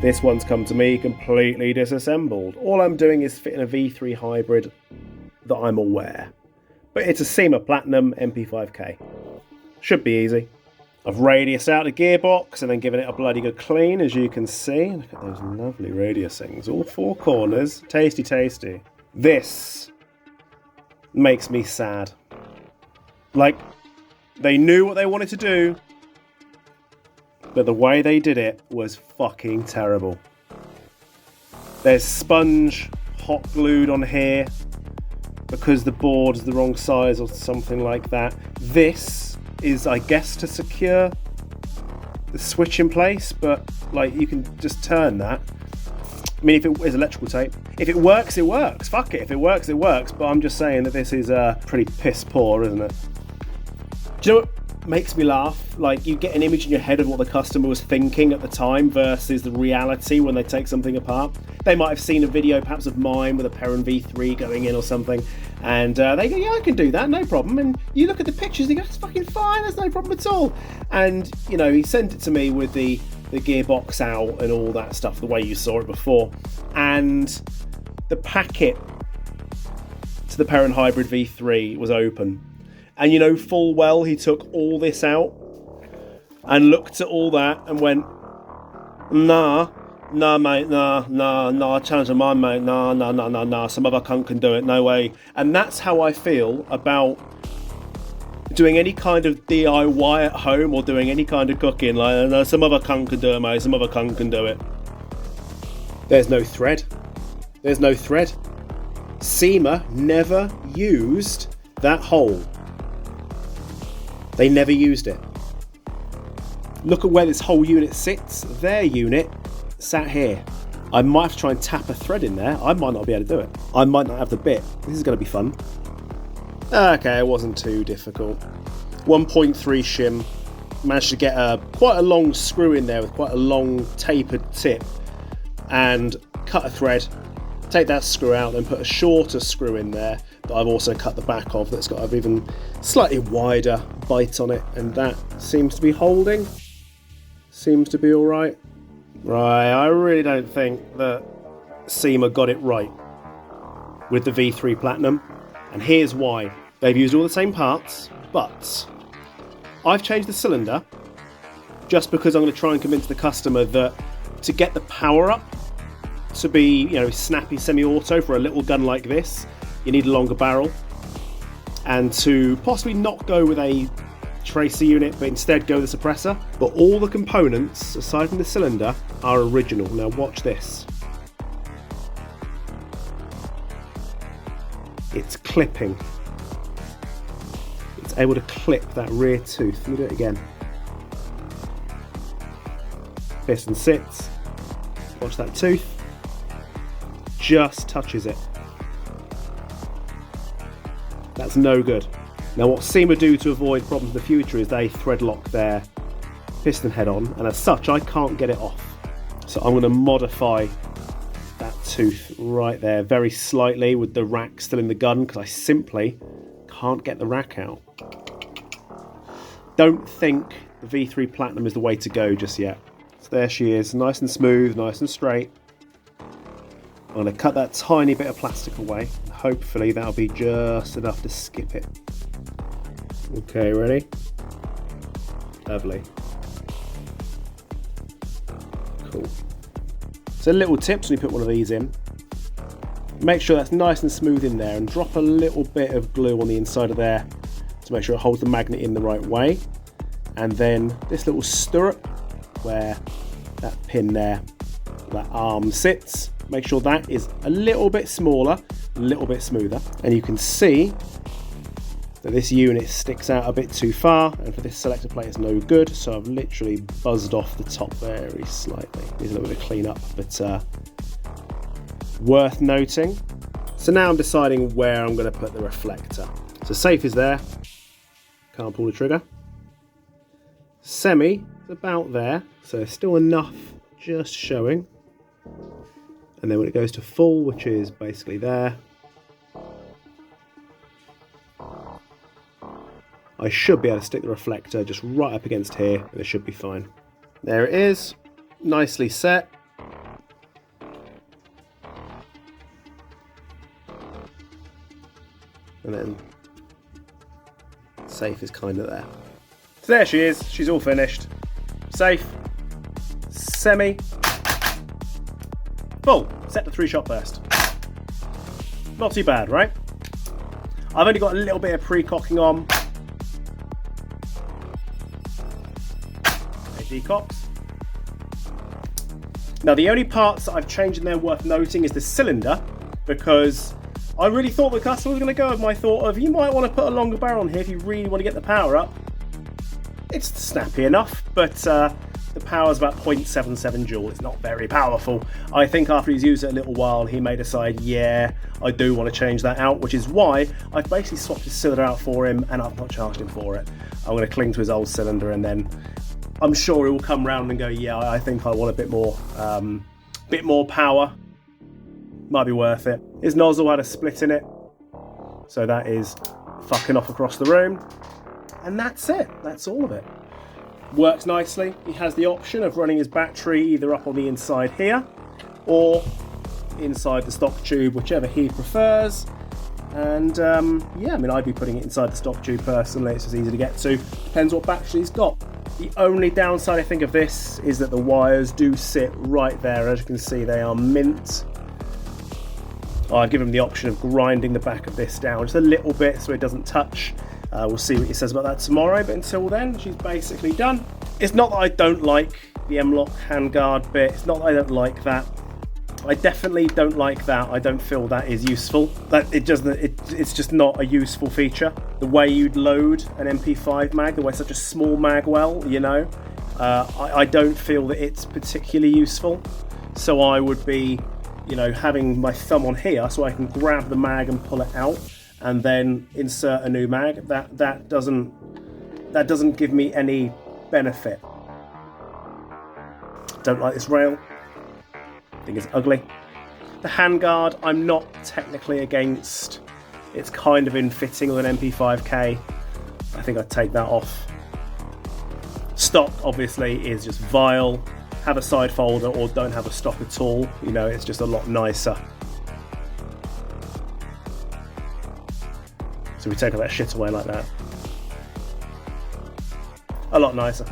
This one's come to me completely disassembled. All I'm doing is fitting a V3 hybrid that I'm aware. But it's a CYma Platinum MP5K. Should be easy. I've radiused out the gearbox and then given it a bloody good clean, as you can see. Look at those lovely radiusings, all four corners. Tasty, tasty. This makes me sad. Like, they knew what they wanted to do, but the way they did it was fucking terrible. There's sponge hot glued on here because the board is the wrong size or something like that. This is, I guess, to secure the switch in place, but like you can just turn that. I mean, if it is electrical tape, if it works, it works. Fuck it. If it works, it works. But I'm just saying that this is pretty piss poor, isn't it? Do you know what makes me laugh? Like, you get an image in your head of what the customer was thinking at the time versus the reality when they take something apart. They might have seen a video perhaps of mine with a Perrin V3 going in or something, and they go, yeah, I can do that, no problem. And you look at the pictures and you go, that's fucking fine, that's no problem at all. And, you know, he sent it to me with the gearbox out and all that stuff, the way you saw it before. And the packet to the Perrin Hybrid V3 was open. And you know full well he took all this out and looked at all that and went, nah, mate, nah, challenge of mine, mate, nah, some other cunt can do it, no way. And that's how I feel about doing any kind of DIY at home or doing any kind of cooking. Like, no, some other cunt can do it, mate, some other cunt can do it. There's no thread. There's no thread. CYma never used that hole. They never used it. Look at where this whole unit sits. Their unit sat here. I might have to try and tap a thread in there. I might not be able to do it. I might not have the bit. This is going to be fun. Okay, it wasn't too difficult. 1.3 shim. Managed to get quite a long screw in there with quite a long tapered tip. And cut a thread. Take that screw out, then put a shorter screw in there that I've also cut the back of, that's got an even slightly wider bite on it, and that seems to be holding. Seems to be alright. Right, I really don't think that CYma got it right with the V3 Platinum, and here's why. They've used all the same parts, but I've changed the cylinder just because I'm going to try and convince the customer that to get the power up to be, you know, snappy semi-auto for a little gun like this, you need a longer barrel. And to possibly not go with a tracer unit, but instead go with a suppressor. But all the components, aside from the cylinder, are original. Now watch this. It's clipping. It's able to clip that rear tooth. Let me do it again. Piston sits. Watch that tooth. Just touches it. That's no good. Now what CYma do to avoid problems in the future is they thread lock their piston head on, and as such I can't get it off. So I'm going to modify that tooth right there very slightly with the rack still in the gun, because I simply can't get the rack out. Don't think the V3 Platinum is the way to go just yet. So there she is, nice and smooth, nice and straight. I'm going to cut that tiny bit of plastic away. Hopefully that'll be just enough to skip it. Okay, ready? Lovely. Cool. So little tips when you put one of these in. Make sure that's nice and smooth in there, and drop a little bit of glue on the inside of there to make sure it holds the magnet in the right way. And then this little stirrup where that pin there, that arm sits, make sure that is a little bit smaller, a little bit smoother. And you can see that this unit sticks out a bit too far, and for this selector plate it's no good, so I've literally buzzed off the top very slightly. Needs a little bit of clean up, but worth noting. So now I'm deciding where I'm going to put the reflector. So safe is there, can't pull the trigger. Semi is about there, so still enough just showing. And then when it goes to full, which is basically there, I should be able to stick the reflector just right up against here, and it should be fine. There it is, nicely set. and then safe is kind of there. So there she is, she's all finished. Safe, semi, full, set to 3-shot burst. Not too bad, right? I've only got a little bit of pre-cocking on. It decocks. Now the only parts that I've changed in there worth noting is the cylinder, because I really thought the customer was going to go with my thought of, you might want to put a longer barrel on here if you really want to get the power up. It's snappy enough, but the power is about 0.77 joule. It's not very powerful. I think after he's used it a little while, he may decide, yeah, I do want to change that out, which is why I've basically swapped his cylinder out for him, and I've not charged him for it. I'm going to cling to his old cylinder, and then I'm sure he will come round and go, yeah, I think I want a bit more power. Might be worth it. His nozzle had a split in it, so that is fucking off across the room. And that's it. That's all of it. Works nicely. He has the option of running his battery either up on the inside here or inside the stock tube, whichever he prefers. And yeah, I mean, I'd be putting it inside the stock tube personally. It's just easy to get to. Depends what battery he's got. The only downside I think of this is that the wires do sit right there. As you can see, they are mint. I've given him the option of grinding the back of this down just a little bit so it doesn't touch. We'll see what he says about that tomorrow, but until then, she's basically done. It's not that I don't like the M-lock handguard bit. It's not that I don't like that. I definitely don't like that. I don't feel that is useful. It's just not a useful feature. The way you'd load an MP5 mag, the way such a small mag well, you know, I don't feel that it's particularly useful. So I would be, you know, having my thumb on here so I can grab the mag and pull it out and then insert a new mag. That doesn't give me any benefit. Don't like this rail. I think it's ugly. The handguard, I'm not technically against. It's kind of in fitting with an MP5K. I think I'd take that off. Stock, obviously, is just vile. Have a side folder or don't have a stock at all. You know, it's just a lot nicer. So we take all that shit away like that. A lot nicer.